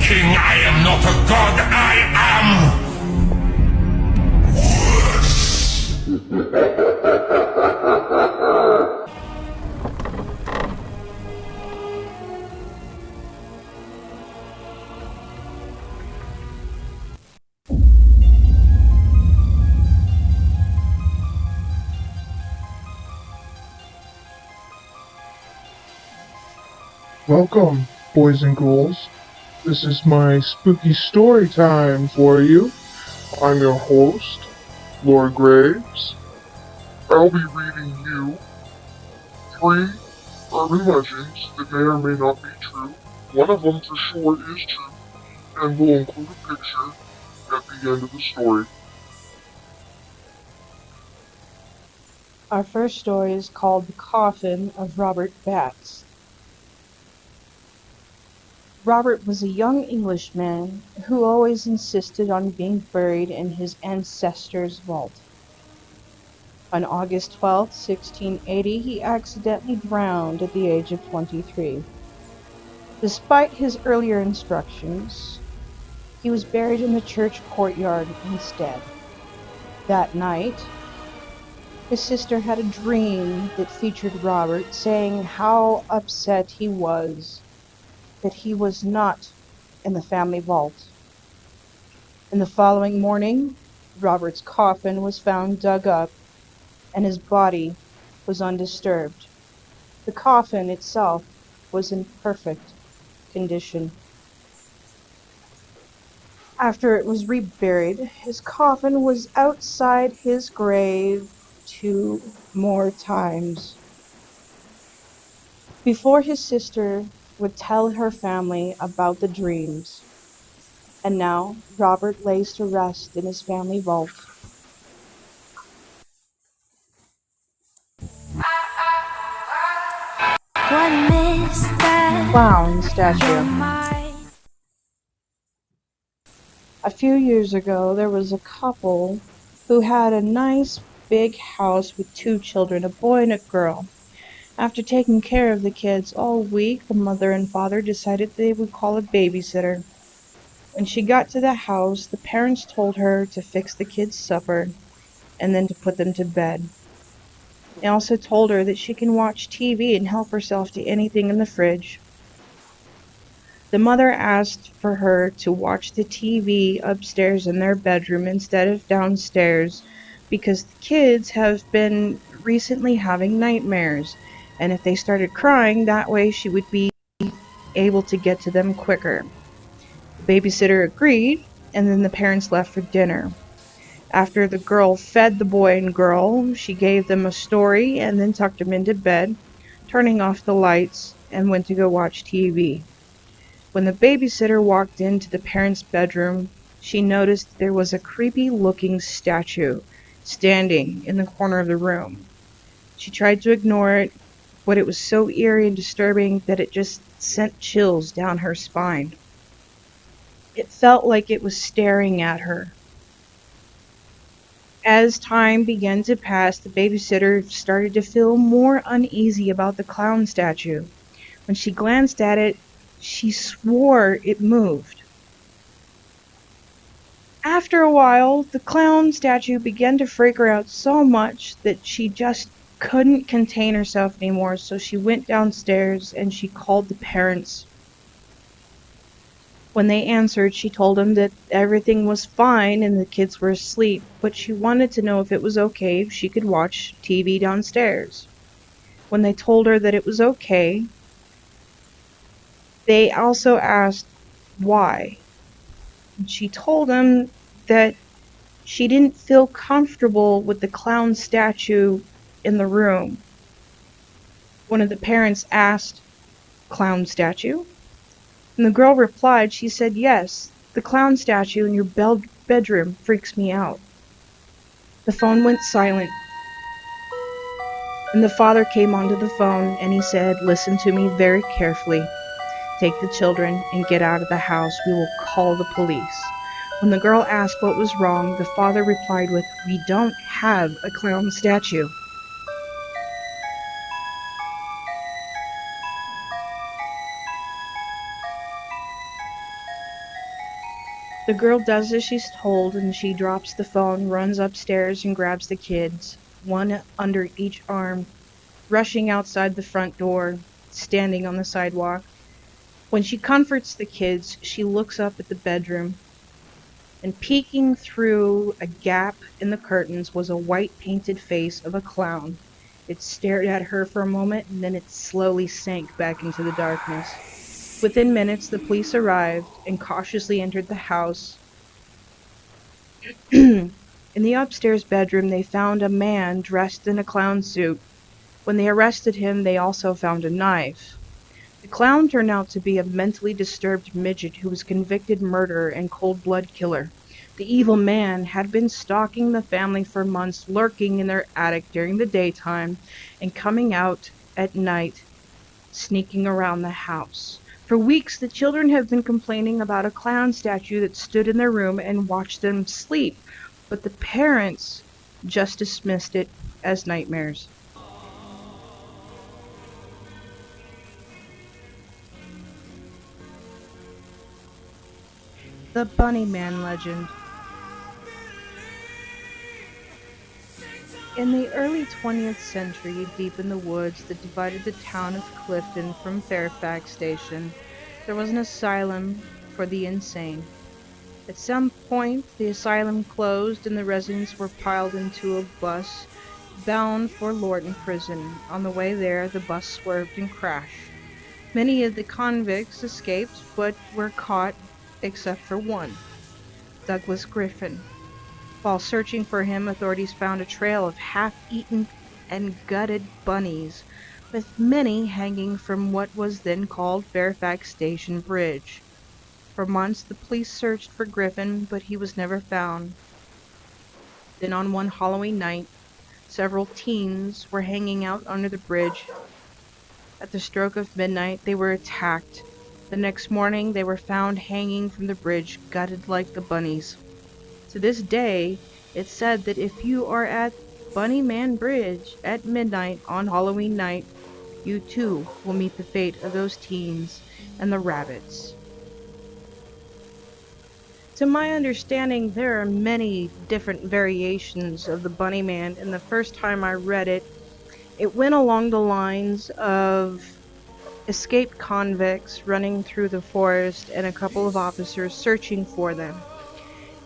king, I am not a god, I am... Welcome, boys and ghouls. This is my spooky story time for you. I'm your host, Lord Graves. I'll be reading you 3 urban legends that may or may not be true. One of them for sure is true, and we'll include a picture at the end of the story. Our first story is called The Coffin of Robert Batts. Robert was a young Englishman who always insisted on being buried in his ancestors' vault. On August 12, 1680, he accidentally drowned at the age of 23. Despite his earlier instructions, he was buried in the church courtyard instead. That night, his sister had a dream that featured Robert saying how upset he was that he was not in the family vault. In the following morning, Robert's coffin was found dug up, and his body was undisturbed. The coffin itself was in perfect condition. After it was reburied, his coffin was outside his grave 2 more times. Before his sister would tell her family about the dreams, and now Robert lays to rest in his family vault. Clown statue. A few years ago, there was a couple who had a nice big house with 2 children, a boy and a girl. After taking care of the kids all week, the mother and father decided they would call a babysitter. When she got to the house, the parents told her to fix the kids' supper and then to put them to bed. They also told her that she can watch TV and help herself to anything in the fridge. The mother asked for her to watch the TV upstairs in their bedroom instead of downstairs because the kids have been recently having nightmares, and if they started crying, that way she would be able to get to them quicker. The babysitter agreed, and then the parents left for dinner. After the girl fed the boy and girl, she gave them a story and then tucked them into bed, turning off the lights, and went to go watch TV. When the babysitter walked into the parents' bedroom, she noticed there was a creepy-looking statue standing in the corner of the room. She tried to ignore it, but it was so eerie and disturbing that it just sent chills down her spine. It felt like it was staring at her. As time began to pass, the babysitter started to feel more uneasy about the clown statue. When she glanced at it, she swore it moved. After a while, the clown statue began to freak her out so much that she just couldn't contain herself anymore, so she went downstairs and she called the parents. When they answered, she told them that everything was fine and the kids were asleep, but she wanted to know if it was okay if she could watch TV downstairs. When they told her that it was okay, they also asked why. And she told them that she didn't feel comfortable with the clown statue in the room. One of the parents asked, "Clown statue?" And the girl replied, she said, "Yes, the clown statue in your bedroom freaks me out." The phone went silent, and the father came onto the phone and he said, "Listen to me very carefully. Take the children and get out of the house. We will call the police." When the girl asked what was wrong, the father replied with, "We don't have a clown statue." The girl does as she's told, and she drops the phone, runs upstairs, and grabs the kids, one under each arm, rushing outside the front door, standing on the sidewalk. When she comforts the kids, she looks up at the bedroom, and peeking through a gap in the curtains was a white painted face of a clown. It stared at her for a moment, and then it slowly sank back into the darkness. Within minutes, the police arrived and cautiously entered the house. In the upstairs bedroom, they found a man dressed in a clown suit. When they arrested him, they also found a knife. The clown turned out to be a mentally disturbed midget who was convicted murderer and cold-blood killer. The evil man had been stalking the family for months, lurking in their attic during the daytime and coming out at night, sneaking around the house. For weeks, the children have been complaining about a clown statue that stood in their room and watched them sleep, but the parents just dismissed it as nightmares. The Bunny Man legend. In the early 20th century, deep in the woods that divided the town of Clifton from Fairfax Station, there was an asylum for the insane. At some point, the asylum closed and the residents were piled into a bus bound for Lorton Prison. On the way there, the bus swerved and crashed. Many of the convicts escaped, but were caught except for one, Douglas Griffin. While searching for him, authorities found a trail of half-eaten and gutted bunnies, with many hanging from what was then called Fairfax Station Bridge. For months, the police searched for Griffin, but he was never found. Then on one Halloween night, several teens were hanging out under the bridge. At the stroke of midnight, they were attacked. The next morning, they were found hanging from the bridge, gutted like the bunnies. To this day, it's said that if you are at Bunny Man Bridge at midnight on Halloween night, you too will meet the fate of those teens and the rabbits. To my understanding, there are many different variations of the Bunny Man, and the first time I read it, it went along the lines of escaped convicts running through the forest and a couple of officers searching for them.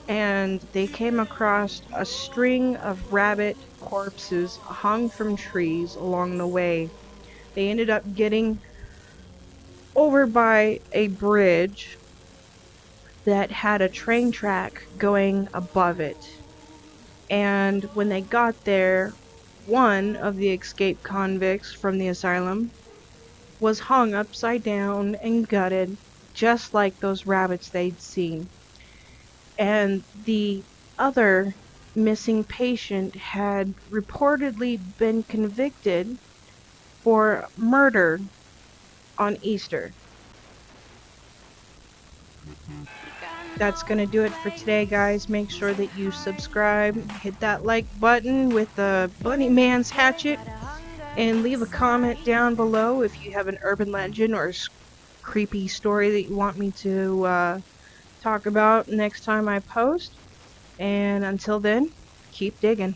And they came across a string of rabbit corpses hung from trees along the way. They ended up getting over by a bridge that had a train track going above it. And when they got there, one of the escaped convicts from the asylum was hung upside down and gutted, just like those rabbits they'd seen. And the other missing patient had reportedly been convicted for murder on Easter. That's going to do it for today, guys. Make sure that you subscribe, hit that like button with the Bunny Man's hatchet, and leave a comment down below if you have an urban legend or creepy story that you want me to talk about next time I post. And until then, keep digging.